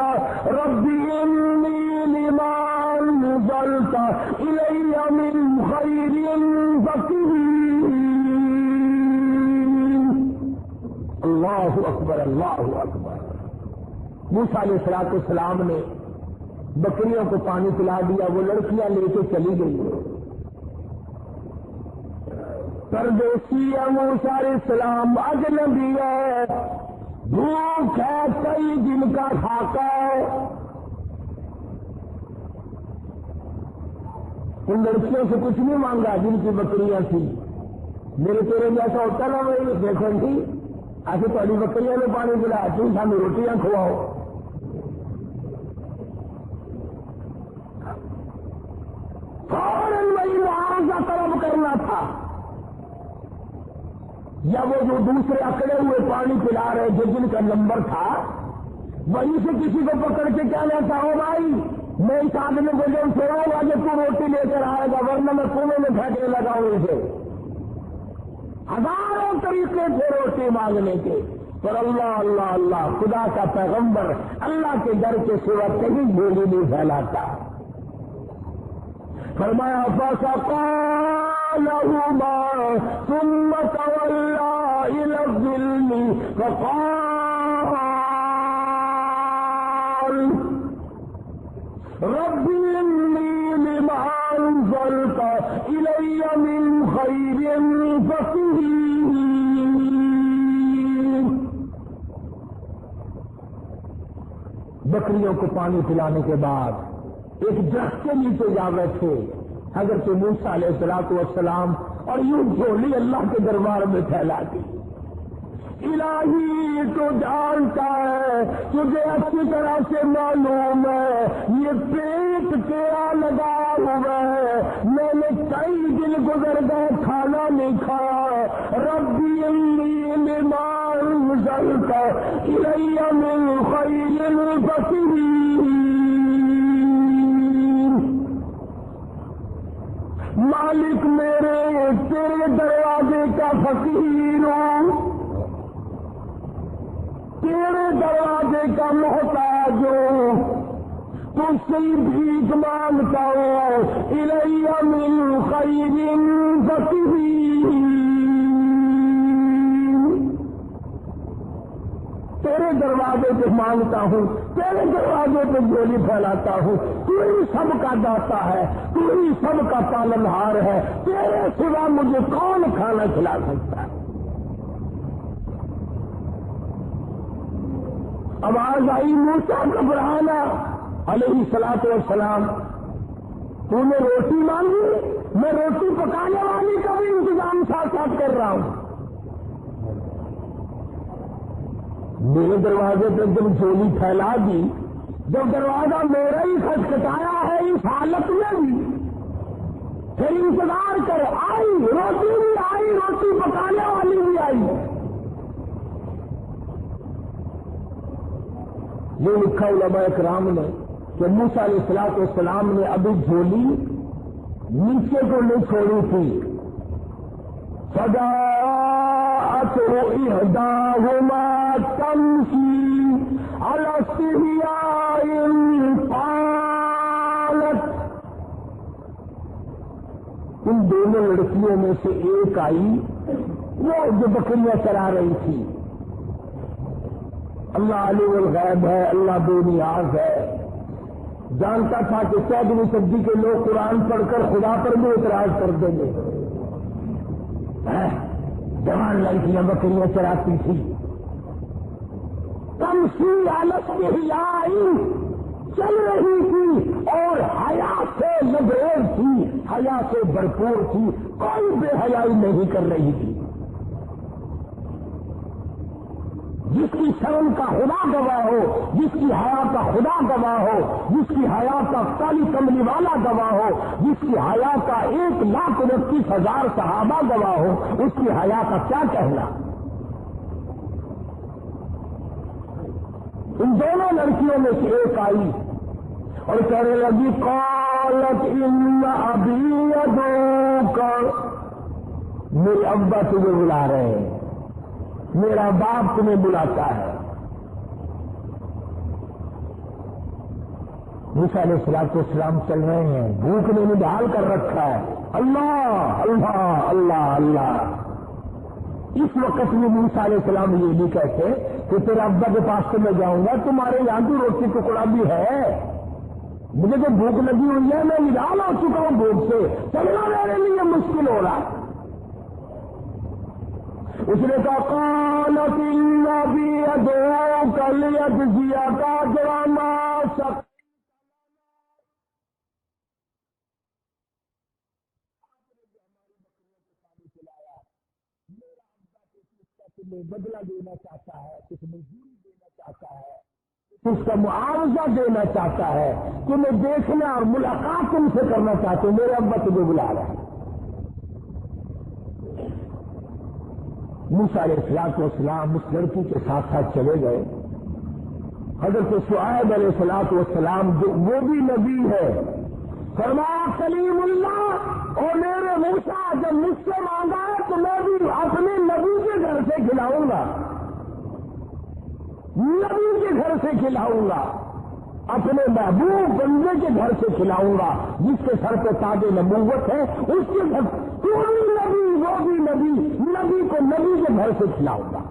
رَبِّ إِنِّي لِمَا أَنزَلْتَ إِلَيَّ مِنْ خَيْرٍ فَقِيرٌ۔ اللہ اکبر، اللہ اکبر۔ موسیٰ علیہ السلام نے بکریوں کو پانی پلا دیا، وہ لڑکیاں لے کے چلی گئی۔ پردیسی ہے موسیٰ علیہ السلام، اجنبی ہے، بھوک ہے، کئی دن کا کھاتا ہے۔ ان لڑکیوں سے کچھ نہیں مانگا جن کی بکریاں تھیں، میرے تیرے جیسا ہوتا نا، وہ دیکھو تھی ایسے تھوڑی بکریاں نے پانی پلایا، تم سامنے روٹیاں کھواؤ۔ فوراً وہی معاوضہ طلب کرنا تھا، یا وہ جو دوسرے اکڑے ہوئے پانی پلا رہے جو جن کا نمبر تھا، وہیں سے کسی کو پکڑ کے کہنا تھا، او بھائی میں اس آدمی کو جو چھوڑاؤں گا جو تو روٹی لے کر آئے گا، ورنہ میں کنویں میں پھینکنے لگاؤں اسے۔ ہزاروں طریقے تھے روٹی مانگنے کے، پر اللہ اللہ اللہ، خدا کا پیغمبر اللہ کے ڈر کے سوا کہیں بولی نہیں پھیلاتا۔ فرمایا فَسَقَىٰ لَهُمَا ثُمَّ تَوَلَّىٰ إِلَى الظِّلِّ فَقَالَ رَبِّ إِنِّي لِمَا أَنزَلْتَ إِلَيَّ مِنْ خَيْرٍ فَقِيرٌ۔ بکریوں کو پانی پلانے کے بعد ایک درخت کے نیچے جا بیٹھے حضرت موسیٰ علیہ السلام اور یوں جھولی اللہ کے دربار میں پھیلا دی۔ الہی تو جانتا ہے، تجھے اچھی طرح سے معلوم ہے یہ پیٹ تیرا لگا ہوا ہے، میں نے کئی دن گزر گئے کھانا نہیں کھایا، ربی انی لما انزلت الی من خیر فقیر، مالک میرے تیرے دروازے کا فقیر ہوں، تیرے دروازے کا محتاج ہوں، تجھ سے بھیک مانگتا ہوں، الی من خیر فقیر، تیرے دروازے پہ مانگتا ہوں، تیرے دروازے پہ جھولی پھیلاتا ہوں، تو ہی سب کا داتا ہے، تو ہی سب کا پالنہار ہے، تیرے سوا مجھے کون کھانا کھلا سکتا ہے؟ آواز آئی موسیٰ گھبرانا علیہ الصلوۃ والسلام، تو نے روٹی مانگی، میں روٹی پکانے والی کا بھی انتظام ساتھ ساتھ کر رہا ہوں، میرے دروازے پہ جب جھولی پھیلا دی، جب دروازہ میرا ہی کھٹکھٹایا ہے اس حالت میں بھی، پھر انتظار کر، آئی روٹی بھی آئی، روٹی پکانے والی بھی آئی، یہ لکھا علماء اکرام نے کہ موسیٰ علیہ الصلوۃ والسلام نے ابھی جھولی نیچے کو نہیں چھوڑی تھی، فجاءت احداہما تمشی علی استحیاء قالت، ان دونوں لڑکیوں میں سے ایک آئی، وہ جو بکریاں چرا رہی تھی، اللہ عالم الغیب ہے، اللہ بے نیاز ہے، جانتا تھا کہ 14ویں صدی کے لوگ قرآن پڑھ کر خدا پر بھی اعتراض کر دیں گے، جوان لڑکیاں بکریاں چراتی تھی، تمشی علی استحیاء، چل رہی تھی اور حیا سے لبریز تھی، حیا سے بھرپور تھی، کوئی بے حیائی نہیں کر رہی تھی، جس کی شرم کا خدا گواہ ہو، جس کی حیا کا خدا گواہ ہو، جس کی حیا کا کالی کملی والا گواہ ہو، جس کی حیا کا 1,29,000 صحابہ گواہ ہو، اس کی حیا کا کیا کہنا؟ ان دونوں لڑکیوں میں سے ایک آئی اور کہنے لگی قالت ان ابی ادعوک، میرے ابا تجھے بلا رہے ہیں، میرا باپ تمہیں بلاتا ہے۔ موسیٰ علیہ الصلوۃ والسلام چل رہے ہیں، بھوک نے ڈال کر رکھا ہے، اللہ اللہ اللہ اللہ۔ اس وقت میں موسیٰ علیہ السلام یہ نہیں کہتے کہ تیرے ابا کے پاس سے میں جاؤں گا، تمہارے یہاں کی روٹی ٹکڑا بھی ہے، مجھے تو بھوک لگی ہوئی ہے، میں نڈال ہو چکا ہوں بھوک سے، چلنا میرے لیے مشکل ہو رہا ہے۔ اس نے کہا قالت ان ابی ادعوک لیجزیک اجر ما سقیت، بدلہ دینا چاہتا ہے، کچھ مزدوری دینا چاہتا ہے، اس کا معاوضہ دینا چاہتا ہے، تمہیں دیکھنا اور ملاقات تم سے کرنا چاہتے، میرے ابا تجھے بلا رہا ہے۔ موسیٰ علیہ الصلوۃ والسلام اس لڑکی کے ساتھ ساتھ چلے گئے۔ حضرت شعیب علیہ الصلوۃ والسلام جو وہ بھی نبی ہے، فرمایا کلیم اللہ، اور میرے موسیٰ جب مجھ سے مانگا ہے تو میں بھی اپنے نبی کے گھر سے کھلاؤں گا، نبی کے گھر سے کھلاؤں گا، اپنے محبوب بندے کے گھر سے کھلاؤں گا، جس کے سر پہ تاج نبوت ہے، اس کے گھر، تو بھی نبی وہ بھی نبی، نبی کو نبی کے گھر سے کھلاؤں گا۔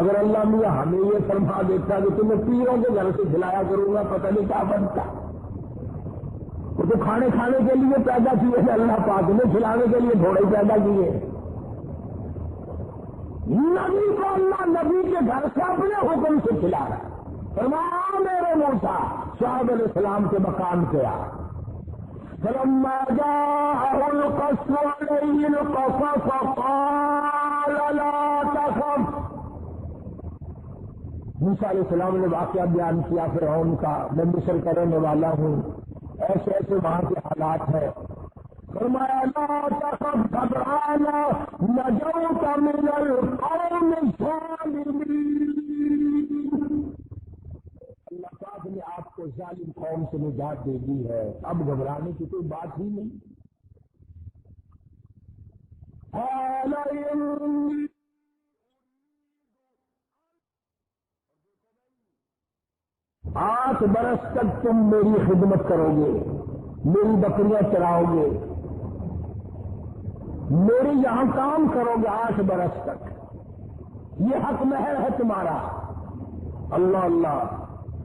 اگر اللہ میاں ہمیں یہ فرما دیتا کہ تمہیں پیروں کے گھر سے کھلایا کروں گا، پتہ نہیں کیا بنتا۔ وہ تو کھانے کے لیے پیدا کیے تھے اللہ پاک نے، کھلانے کے لیے گھوڑے پیدا کیے۔ نبی کو اللہ نبی کے گھر سے اپنے حکم سے کھلا رہا ہے۔ فرمایا میرے موسیٰ، شعیب علیہ السلام کے مقام پہ آ، فلما جاءه القص عليه القصص قال لا تخف. موسیٰ علیہ السلام نے واقعہ بیان کیا فرعون کا، میں مصر کا رہنے والا ہوں، ایسے ایسے وہاں کے حالات ہیں. فرمایا لا تخف گھبرانا نجوت من القوم الظالمین. اللہ پاک نے آپ کو ظالم قوم سے نجات دے دی ہے، اب گھبرانے کی کوئی بات ہی نہیں. قال انی 8 برس تک تم میری خدمت کرو گے، میری بکریاں چراؤ گے، میرے یہاں کام کرو گے 8 برس تک، یہ حق مہر ہے تمہارا. اللہ اللہ.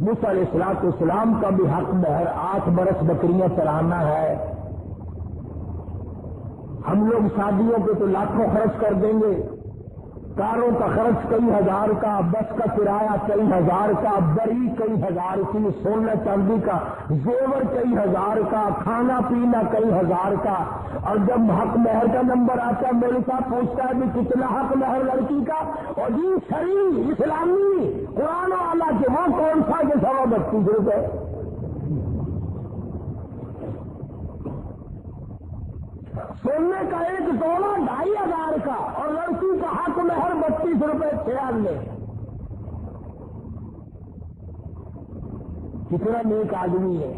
موسیٰ علیہ السلام کا بھی حق مہر 8 برس بکریاں چرانا ہے. ہم لوگ شادیوں پہ تو لاکھوں خرچ کر دیں گے، کاروں کا خرچ کئی ہزار کا، بس کا کرایہ کئی ہزار کا، بری کئی ہزار کی، سونے چاندی کا زیور کئی ہزار کا، کھانا پینا کئی ہزار کا. اور جب حق مہر کا نمبر آتا ہے میرے ساتھ پوچھتا ہے کہ کتنا حق مہر لڑکی کا، اور جی شرعی اسلامی قرآن والا کہ وہ کون سا کہ 32 روپے. سونے کا ایک تولہ 2500 کا، اور لڑکی کا حق مہر 32 روپے 96. کتنا نیک آدمی ہے.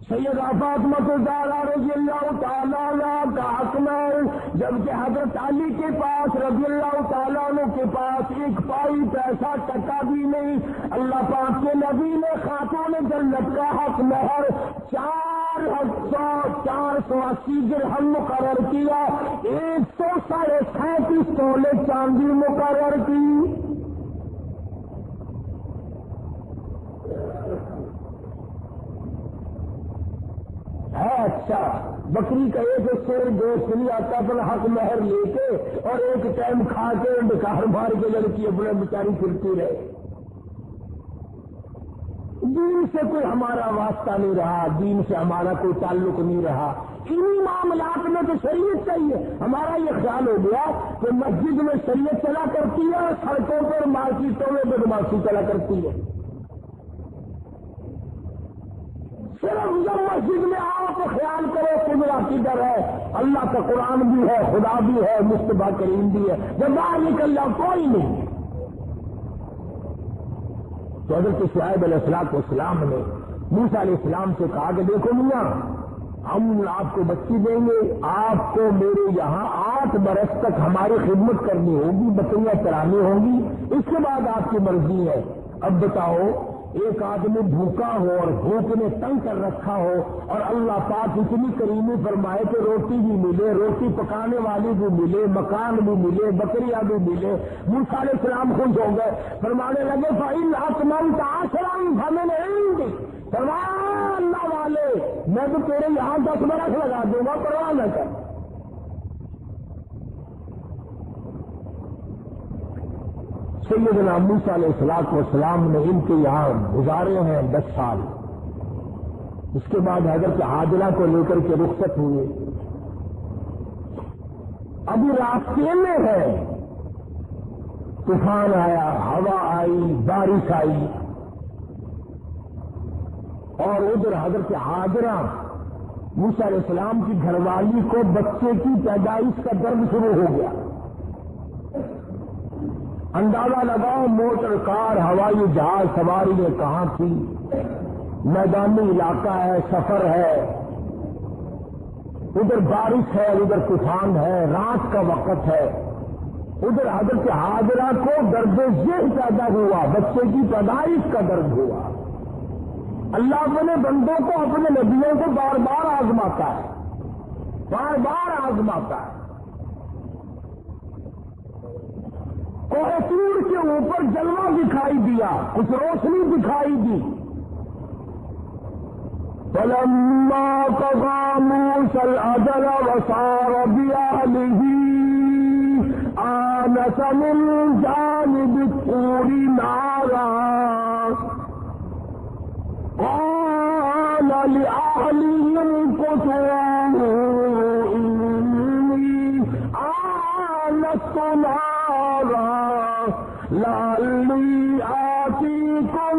سیدہ فاطمہ الزہرا رضی اللہ تعالیٰ عنہ کا حق مہر، جبکہ حضرت علی کے پاس رضی اللہ تعالیٰ عنہ کے پاس 1 پائی پیسہ ٹکا بھی نہیں. اللہ پاک کے نبی نے خاتون جنت کا حق مہر 480 درہم مقرر کیا، 137 تولے چاندی مقرر کی. ہے اچھا. بکری کا ایک شیر گوشت نہیں آتا، اپنا حق مہر لے کے اور ایک ٹائم کھا کے ڈکار مار کے لڑکی اپنے بیچاری پھرتی رہے. دین سے کوئی ہمارا واسطہ نہیں رہا، دین سے ہمارا کوئی تعلق نہیں رہا. انہی معاملات میں تو شریعت چاہیے. ہمارا یہ خیال ہو گیا کہ مسجد میں شریعت چلا کرتی ہے اور سڑکوں پر مارکیٹوں میں بدماشی چلا کرتی ہے. صرف جب مسجد میں آؤ تو خیال کرو قدرہ کی ڈر ہے، اللہ کا قرآن بھی ہے، خدا بھی ہے، مصطفیٰ کریم بھی ہے. جب باہر نکل جاؤ کوئی نہیں. تو حضرت شعیب علیہ السلام نے موسیٰ علیہ السلام سے کہا کہ دیکھو میاں، ہم آپ کو بچی دیں گے، آپ کو میرے یہاں 8 برس تک ہماری خدمت کرنی ہوگی، بکریاں چرانی ہوں گی، اس کے بعد آپ کی مرضی ہے. اب بتاؤ، ایک آدمی بھوکا ہو اور بھوک نے تنگ کر رکھا ہو، اور اللہ پاک اتنی کریمی فرمائے کہ روٹی بھی ملے، روٹی پکانے والی بھی ملے، مکان بھی ملے، بکریاں بھی ملے. موسیٰ علیہ السلام خوش ہو گئے، فرمانے لگے فَإِنْ أَتْمَمْتَ عَشْرًا فَمِنْ عِنْدِكَ. فرمایا اللہ والے، میں تو تیرے یہاں 10 برس لگا دوں گا، پرواہ نہ کر. سیدنا موسیٰ علیہ السلام نے ان کے یہاں گزارے ہیں 10 سال. اس کے بعد حضرت حاجرہ کو لے کر کے رخصت ہوئے. ابھی راستے میں ہے، طوفان آیا، ہوا آئی، بارش آئی، اور ادھر حضرت حاجرہ موسیٰ علیہ السلام کی گھر والی کو بچے کی پیدائش کا درد شروع ہو گیا. اندازہ لگاؤ موٹر کار ہوائی جہاز سواری میں کہاں تھی. میدانی علاقہ ہے، سفر ہے، ادھر بارش ہے، ادھر طوفان ہے، رات کا وقت ہے. ادھر حضرت حاجرہ کو درد ذہن پیدا ہوا، بچے کی پیدائش کا درد ہوا. اللہ اپنے بندوں کو، اپنے نبیوں کو بار بار آزماتا ہے، بار بار آزماتا ہے. کوہ طور کے اوپر جلوہ دکھائی دیا، کچھ روشنی دکھائی دی. فَلَمَّا قَضَىٰ مُوسَى الْأَجَلَ وَسَارَ بِأَهْلِهِ آنَسَ مِن جَانِبِ الطُّورِ نَارًا قَالَ أهلهم قسوة إني آنست نارا لعلي آتيكم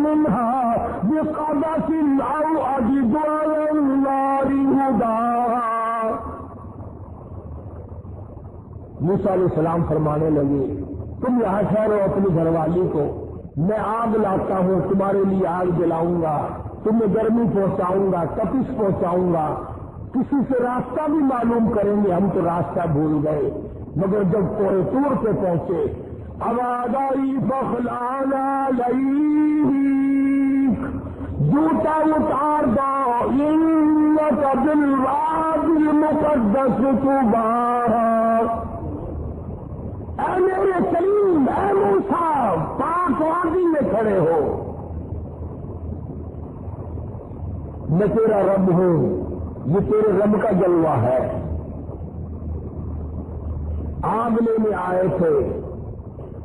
منها بقبس أو أجد على النار هدى. موسیٰ علیہ السلام فرمانے لگے تم یہاں ٹھہرو اپنی گھر والی کو، میں آگ لاتا ہوں، تمہارے لیے آگ جلاؤں گا، تمہیں گرمی پہنچاؤں گا، تپش پہنچاؤں گا، کسی سے راستہ بھی معلوم کریں گے، ہم تو راستہ بھول گئے. مگر جب کوہ طور پہ پہنچے آواز آئی فخلانا علیک، جوتا اتار دو، انک بالوادی المقدس طویٰ. اے میرے کریم، اے موسیٰ، پاک وادی میں کھڑے ہو، میں تیرا رب ہوں، یہ تیرے رب کا جلوہ ہے. آگ لینے آئے تھے،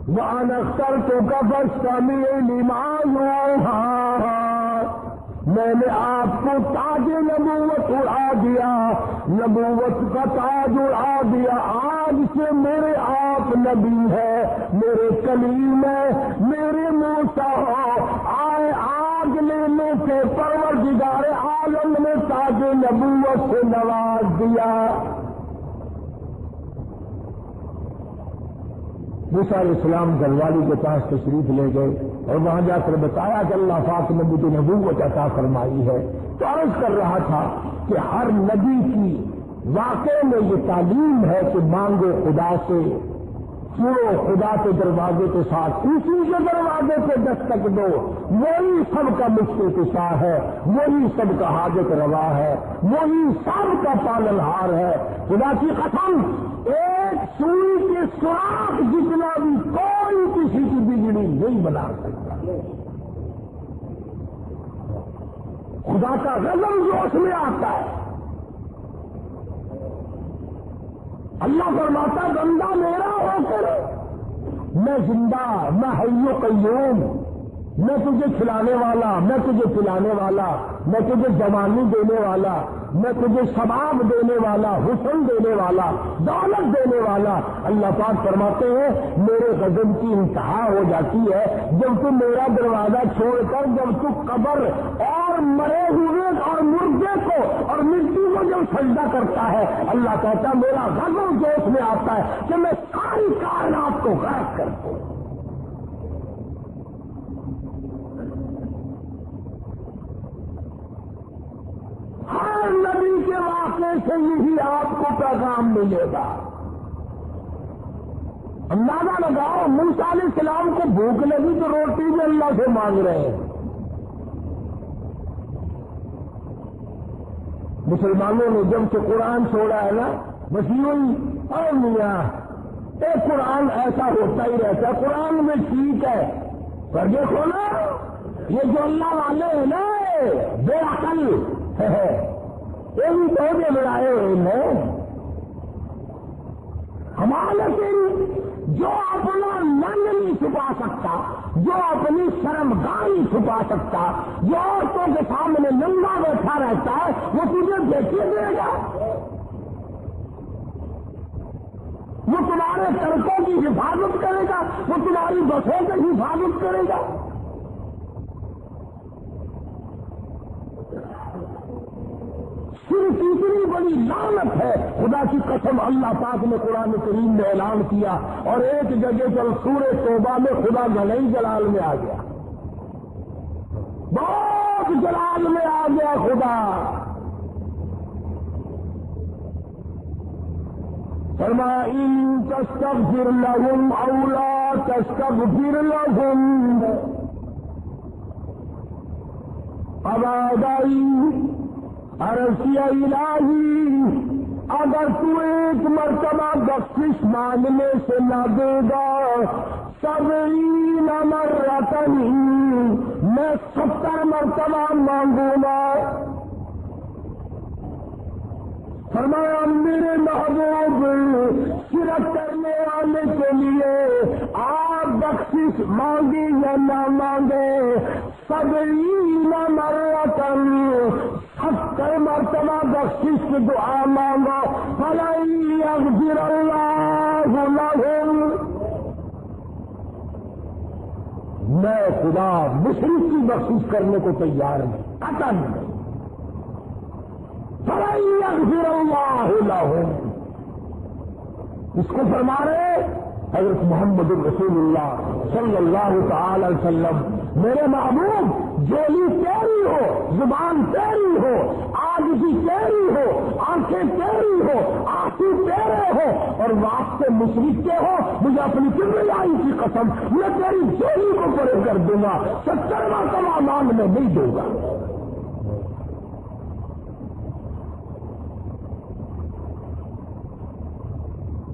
وَأَنَا اخْتَرْتُكَ فَاسْتَمِعْ لِمَا يُوحَىٰ. میں نے آپ کو تاج نبوت اڑا دیا، نبوت کا تاج اڑا دیا. آج سے میرے آپ نبی ہے، میرے کلیم ہے، میرے موسیٰ ہو. آئے آگ لینے کے پروردگار عالم نے تاج نبوت سے نواز دیا. موسیٰ علیہ السلام گھروالی کے پاس تشریف لے گئے اور وہاں جا کر بتایا کہ اللہ پاک نے مجھے نبوت عطا فرمائی ہے. تو عرض کر رہا تھا کہ ہر نبی کی واقعے میں یہ تعلیم ہے کہ مانگو خدا سے، چھوڑو خدا کے دروازے کے ساتھ، اسی کے دروازے سے دستک دو، وہی سب کا مشکل کشا ہے، وہی سب کا حاجت روا ہے، وہی سب کا پالن ہار ہے. خدا کی قسم، ایک سوئی کے سوراخ جتنا بھی کوئی کسی کی بگڑی نہیں بنا سکتا. خدا کا غضب جو اس میں آتا ہے، اللہ فرماتا بندہ میرا ہو کر میں زندہ، میں حی و قیوم، میں تجھے کھلانے والا، میں تجھے پلانے والا، میں تجھے جوانی دینے والا، میں تجھے ثواب دینے والا، حسن دینے والا، دولت دینے والا. اللہ پاک فرماتے ہیں میرے غضب کی انتہا ہو جاتی ہے جب تو میرا دروازہ چھوڑ کر، جب تو قبر اور مرے ہوئے اور مردے کو اور مٹی کو جب سجدہ کرتا ہے، اللہ کہتا میرا غضب جوش میں آتا ہے کہ میں ساری کائنات کو غرق کر دوں. ہر نبی کے واقعے سے یہی آپ کو پیغام ملے گا. اندازہ لگاؤ، موسیٰ علیہ السلام کو بھوک لگی تو روٹی بھی اللہ سے مانگ رہے ہیں. مسلمانوں نے جب سے قرآن چھوڑا ہے نا، بس یوں اور میاں ایک قرآن ایسا ہوتا ہی رہتا ہے. قرآن میں ٹھیک ہے، پر دیکھو نا یہ جو اللہ والے ہیں نا بے عقل یہ بھی پودے بڑھائے ہوئے ہیں. ہمارے جو اپنا ننگ نہیں چھپا سکتا، جو اپنی شرمگاہ نہیں چھپا سکتا، جو عورتوں کے سامنے ننگا بیٹھا رہتا ہے، وہ تجھے دیکھے دے گا؟ وہ تمہارے سڑکوں کی حفاظت کرے گا؟ وہ تمہاری بسوں کی حفاظت کرے گا؟ صرف اتنی بڑی لعنت ہے. خدا کی قسم، اللہ پاک نے قرآن کریم میں اعلان کیا اور ایک جگہ پر سورہ توبہ میں خدا گھنئی جلال میں آ گیا، بہت جلال میں آ گیا خدا. فرمایا ان تستغفر لهم او لا تستغفر لهم. آواز آئی عرض کیا الہی اگر تو ایک مرتبہ بخشش مانگنے سے نہ دے گا، 70 مرتن میں 70 مرتبہ مانگوں گا. فرمایا میرے محبوب، شرک کرنے والے کے لیے آپ بخشش مانگے یا نہ مانگے، 70 مرتن کئی مرتبہ بخشش کی دعا مانگو فَلَن يَغْفِرَ اللَّهُ لَهُمْ، میں خدا مشرک کی بخشش کرنے کو تیار نہیں، قطعاً نہیں۔ فَلَن يَغْفِرَ اللَّهُ لَهُمْ، اس کو فرما رہے حضرت محمد رسول اللہ صلی اللہ تعالی علیہ وسلم، میرے محبوب جولی تیری ہو، زبان تیری ہو، عاجزی تیری ہو، آنکھیں تیری ہو، آنسو تیرے ہو، اور واسطے مشرک کے ہو، مجھے اپنی کبریائی کی قسم میں تیری جولی کو پرے کر دوں گا، 70واں تمام مانگ میں نہیں دوں گا۔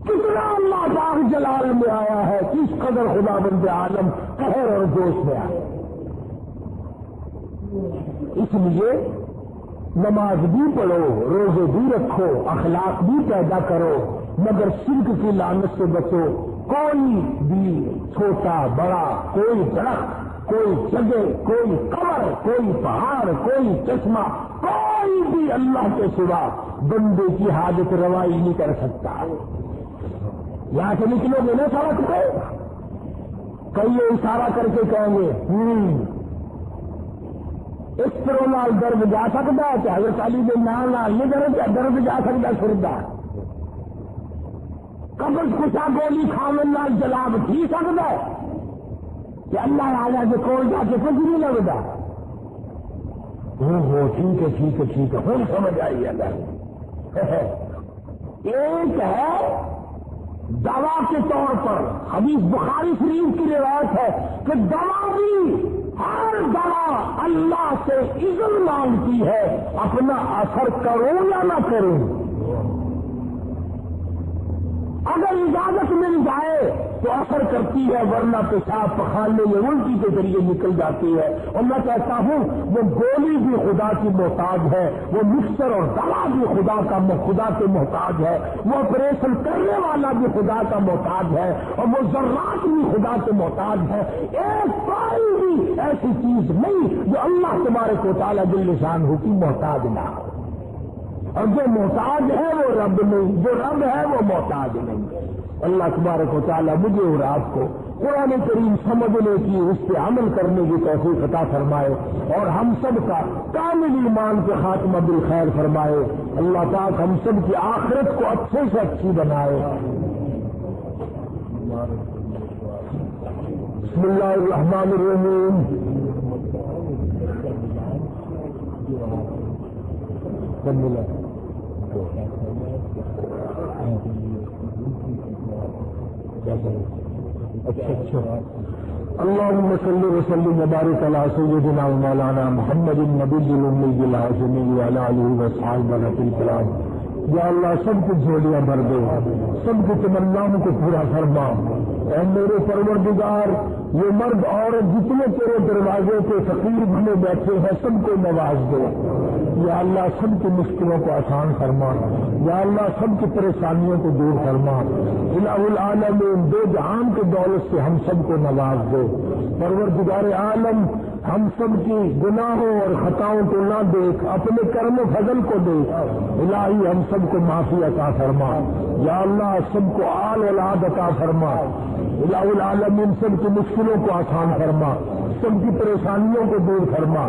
کتنا اللہ پاک جلال میں آیا ہے، کس قدر خدا بند عالم قہر اور جوش میں آیا۔ اس لیے نماز بھی پڑھو، روزے بھی رکھو، اخلاق بھی پیدا کرو، مگر شرک کی لعنت سے بچو۔ کوئی بھی چھوٹا بڑا، کوئی درخت، کوئی جگہ، کوئی قبر، کوئی پہاڑ، کوئی چشمہ، کوئی بھی اللہ کے سوا بندے کی حاجت روائی نہیں کر سکتا۔ یہاں سے نکلو گے نا سڑک پہ، کئی اشارہ کر کے کہیں گے اس طرح نال درد جا سکتا ہے، کہ حضرت علی کے نام یہ درد جا سکتا سردا، قبض کشا گولی کھانے نال جلاب تھی سکتا ہے، کہ اللہ آجا کے کول جا کے کچھ نہیں لگتا۔ ٹھیک ہے ٹھیک ہے ٹھیک ہے، پھر سمجھ آئی اگر ایک ہے دوا کے طور پر، حدیث بخاری شریف کی روایت ہے کہ دوا بھی، ہر دوا اللہ سے اذن مانگتی ہے اپنا اثر کروں یا نہ کروں۔ اگر اجازت مل جائے تو اثر کرتی ہے، ورنہ پیشاب پخانے یا الٹی کے ذریعے نکل جاتی ہے۔ اور میں کہتا ہوں وہ گولی بھی خدا کی محتاج ہے، وہ مکسر اور دوا بھی خدا کے محتاج ہے، وہ آپریشن کرنے والا بھی خدا کا محتاج ہے، اور وہ ذرات بھی خدا کے محتاج ہے۔ ایک کوئی بھی ایسی چیز نہیں جو اللہ تبارک و تعالیٰ جل شانہ کی محتاج نہ ہو، اور جو محتاج ہے وہ رب نہیں، جو رب ہے وہ محتاج نہیں۔ اللہ تبارک و تعالیٰ مجھے اور آپ کو قرآن کریم سمجھنے کی، اس پہ عمل کرنے کی توفیق عطا فرمائے، اور ہم سب کا کامل ایمان کے خاتمہ بالخیر فرمائے۔ اللہ پاک ہم سب کی آخرت کو اچھے سے اچھی بنائے۔ بسم اللہ الرحمن الرحیم۔ اللهم صل وسلم وبارك على سيدنا ومولانا محمد النبي الأمي الهاشمي وعلى آله وصحبه الكرام۔ یا اللہ سب کی جھولیاں بھر دے، سب کی تمناؤں کو پورا فرما۔ اے میرے پروردگار، یہ مرد عورت جتنے تیرے دروازے پہ فقیر بنے بیٹھے ہیں سب کو نواز دے۔ یا اللہ سب کی مشکلوں کو آسان فرما، یا اللہ سب کی پریشانیوں کو دور فرما۔ الہ العالمین دو جہان کے دولت سے ہم سب کو نواز دے۔ پروردگار عالم ہم سب کی گناہوں اور خطاؤں کو نہ دیکھ، اپنے کرم و فضل کو دیکھ۔ الہی ہم سب کو معافی عطا فرما، یا اللہ سب کو آل اولاد عطا فرما۔ الہ العالمین سب کی مشکلوں کو آسان فرما، سب کی پریشانیوں کو دور فرما۔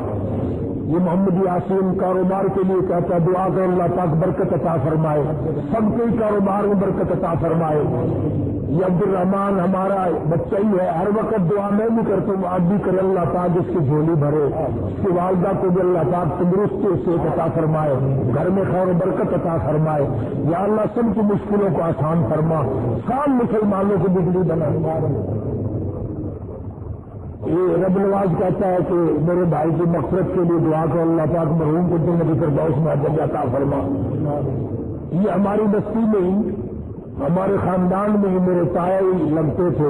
یہ محمد یاسین کاروبار کے لیے کہتا ہے دعا کر اللہ پاک برکت عطا فرمائے، سب کے کاروبار میں برکت عطا فرمائے۔ یہ عبد الرحمان ہمارا بچہ ہی ہے، ہر وقت دعا میں بھی کرتا ہوں، آپ بھی کرے اللہ پاک اس کی جھولی بھرے، اس کی والدہ کو بھی اللہ پاک تندرستی سے عطا فرمائے، گھر میں خیر و برکت عطا فرمائے۔ یا اللہ سب کی مشکلوں کو آسان فرما، سب مسلمانوں کو بجلی بنا۔ یہ رب نواز کہتا ہے کہ میرے بھائی کی مغفرت کے لیے دعا کرو، اللہ پاک مرحوم کو جنت الفردوس میں درجہ عطا فرما۔ یہ ہماری بستی میں ہی، ہمارے خاندان میں ہی میرے تایا ہی لگتے تھے،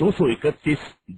231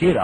13